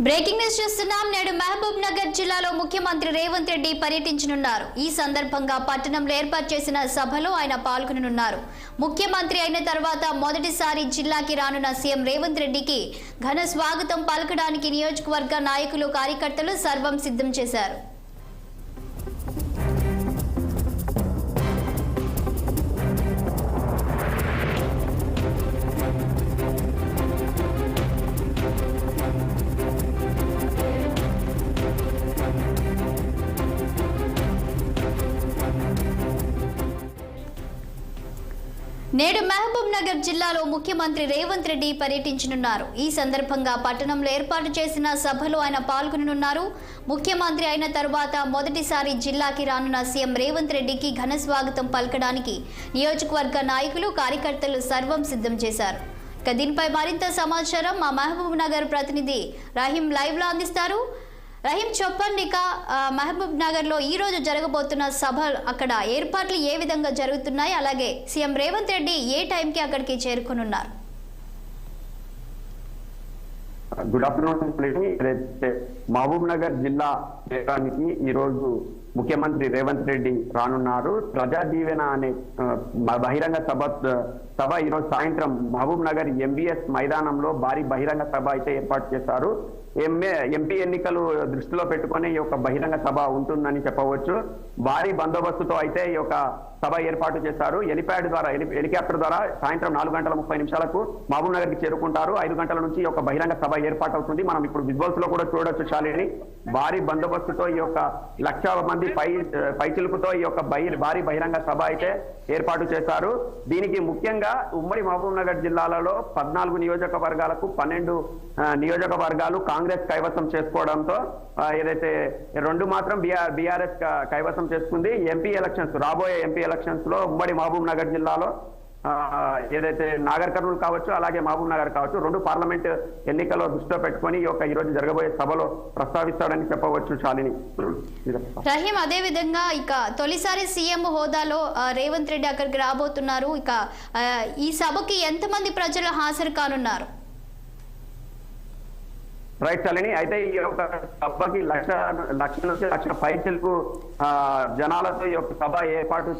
Breaking news చూస్తున్నాం. నేడు మహబూబ్ నగర్ జిల్లాలో ముఖ్యమంత్రి రేవంత్ రెడ్డి పర్యటించనున్నారు. ఈ సందర్భంగా పట్టణంలో ఏర్పాటు చేసిన సభలో ఆయన పాల్గొననున్నారు. ముఖ్యమంత్రి అయిన తర్వాత మొదటిసారి జిల్లాకి రానున్న సీఎం రేవంత్ రెడ్డికి ఘన స్వాగతం పలకడానికి నియోజకవర్గ నాయకులు కార్యకర్తలు సర్వం సిద్ధం చేశారు. నేడు మహబూబ్ నగర్ జిల్లాలో ముఖ్యమంత్రి రేవంత్ రెడ్డి పర్యటించనున్నారు. ఈ సందర్భంగా పట్టణంలో ఏర్పాటు చేసిన సభలో ఆయన పాల్గొననున్నారు. ముఖ్యమంత్రి అయిన తర్వాత మొదటిసారి జిల్లాకి రానున్న సీఎం రేవంత్ రెడ్డికి ఘన స్వాగతం పలకడానికి నియోజకవర్గ నాయకులు కార్యకర్తలు సర్వం సిద్ధం చేశారు. ఇక దీనిపై మరింత సమాచారం మా మహబూబ్ నగర్ ప్రతినిధి రహీం లైవ్ లో అందిస్తారు. రహీం, చెప్పండి, మహబూబ్ నగర్ లో ఈ రోజు జరగబోతున్న సభ అక్కడ ఏర్పాట్లు ఏ విధంగా జరుగుతున్నాయి, అలాగే సీఎం రేవంత్ రెడ్డి ఏ టైంకి అక్కడికి చేరుకునున్నారు? Good afternoon. మహబూబ్ నగర్ జిల్లా కేంద్రానికి ఈ రోజు ముఖ్యమంత్రి రేవంత్ రెడ్డి రానున్నారు. ప్రజా దీవెన అనే బహిరంగ సభ ఈరోజు సాయంత్రం మహబూబ్ నగర్ ఎంబీఎస్ మైదానంలో భారీ బహిరంగ సభ అయితే ఏర్పాటు చేశారు. ఎంపీ ఎన్నికలు దృష్టిలో పెట్టుకుని ఈ యొక్క బహిరంగ సభ ఉంటుందని చెప్పవచ్చు. భారీ బందోబస్తుతో అయితే ఈ యొక్క సభ ఏర్పాటు చేశారు. హెలికాప్టర్ ద్వారా సాయంత్రం 4:30 మహబూబ్ నగర్ కి చేరుకుంటారు. 5 గంటల నుంచి ఈ యొక్క బహిరంగ సభ ఏర్పాటు అవుతుంది. మనం ఇప్పుడు విజువల్స్ లో కూడా చూడొచ్చు. శాలిని భారీ బందోబస్తుతో ఈ యొక్క 1,00,000 మంది పైచిలుపుతో ఈ యొక్క భారీ బహిరంగ సభ అయితే ఏర్పాటు చేశారు. దీనికి ముఖ్యంగా ఉమ్మడి మహబూబ్ నగర్ జిల్లాలలో 14 నియోజకవర్గాలకు 12 నియోజకవర్గాలు కాంగ్రెస్ కైవసం చేసుకోవడంతో ఏదైతే 2 మాత్రం బీఆర్ఎస్ కైవసం చేసుకుంది. రాబోయే ఎంపీ ఎలక్షన్స్ లో ఉమ్మడి మహబూబ్ నగర్ జిల్లాలో ఏదైతే నాగర్ కర్నూలు కావచ్చు, అలాగే మహబూబ్ నగర్ కావచ్చు, 2 పార్లమెంట్ ఎన్నికల్లో దృష్టిలో పెట్టుకుని ఈ రోజు జరగబోయే సభలో ప్రస్తావిస్తాడని చెప్పవచ్చు. శాలిని, రహీం, అదే విధంగా ఇక తొలిసారి సీఎం హోదాలో రేవంత్ రెడ్డి అక్కడికి రాబోతున్నారు. ఇక ఈ సభకి ఎంతమంది ప్రజలు హాజరు కానున్నారు? రైట్ శాలిని, అయితే ఈ యొక్క సభకి లక్ష నుంచి 1,00,000 పైచిలకు జనాలతో ఈ యొక్క సభ ఏర్పాటు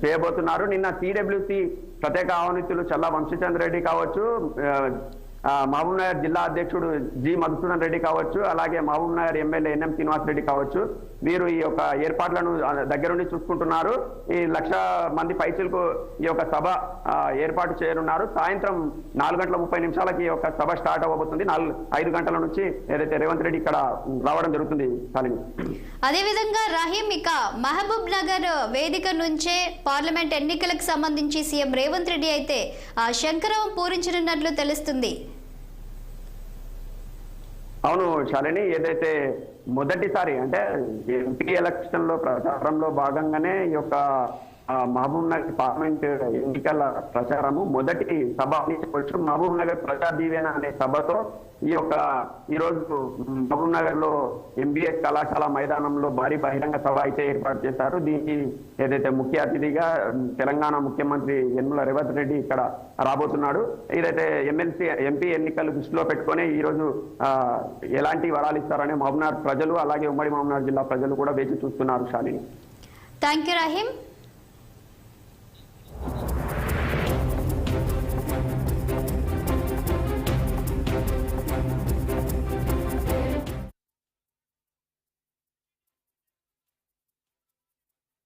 చేయబోతున్నారు. నిన్న సిడబ్ల్యూసి ప్రత్యేక ఆహ్వానితులు చల్లా వంశీచంద్ర రెడ్డి కావచ్చు, మహబూబ్ నగర్ జిల్లా అధ్యక్షుడు జి మధుసూదన్ రెడ్డి కావచ్చు, అలాగే మహబూబ్ నగర్ ఎమ్మెల్యే ఎన్ఎం శ్రీనివాస్ రెడ్డి కావచ్చు, వీరు ఈ యొక్క ఏర్పాట్లను దగ్గరుండి చూసుకుంటున్నారు. ఈ 1,00,000 మంది పైసలకు ఈ యొక్క సభ ఏర్పాటు చేయనున్నారు. సాయంత్రం 4:30 ఈ యొక్క సభ స్టార్ట్ అవ్వబోతుంది. 5 గంటల నుంచి ఏదైతే రేవంత్ రెడ్డి ఇక్కడ రావడం జరుగుతుంది. అదేవిధంగా రహీం, ఇక మహబూబ్ నగర్ వేదిక నుంచే పార్లమెంట్ ఎన్నికలకు సంబంధించి సీఎం రేవంత్ రెడ్డి అయితే శంకరం పూరించనున్నట్లు తెలుస్తుంది. అవును శాలిని, ఏదైతే మొదటిసారి అంటే ఎంపీ ఎలక్షన్ లో ప్రచారంలో భాగంగానే ఈ యొక్క మహబూబ్ నగర్ పార్లమెంట్ ఎన్నికల ప్రచారము మొదటి సభ అని చెప్పొచ్చు. మహబూబ్ నగర్ ప్రజా దీవెన అనే సభతో ఈ రోజు మహబూబ్ నగర్ లో ఎంబీఎస్ కళాశాల మైదానంలో భారీ బహిరంగ సభ అయితే ఏర్పాటు చేశారు. దీనికి ఏదైతే ముఖ్య అతిథిగా తెలంగాణ ముఖ్యమంత్రి యనమల రేవంత్ రెడ్డి ఇక్కడ రాబోతున్నాడు. ఏదైతే ఎంపీ ఎన్నికలు దృష్టిలో పెట్టుకుని ఈ రోజు ఎలాంటి వరాలు ఇస్తారని మహబూబ్ నగర్ ప్రజలు, అలాగే ఉమ్మడి మహబూబ్ నగర్ జిల్లా ప్రజలు కూడా వేచి చూస్తున్నారు. Shalini, thank you Rahim.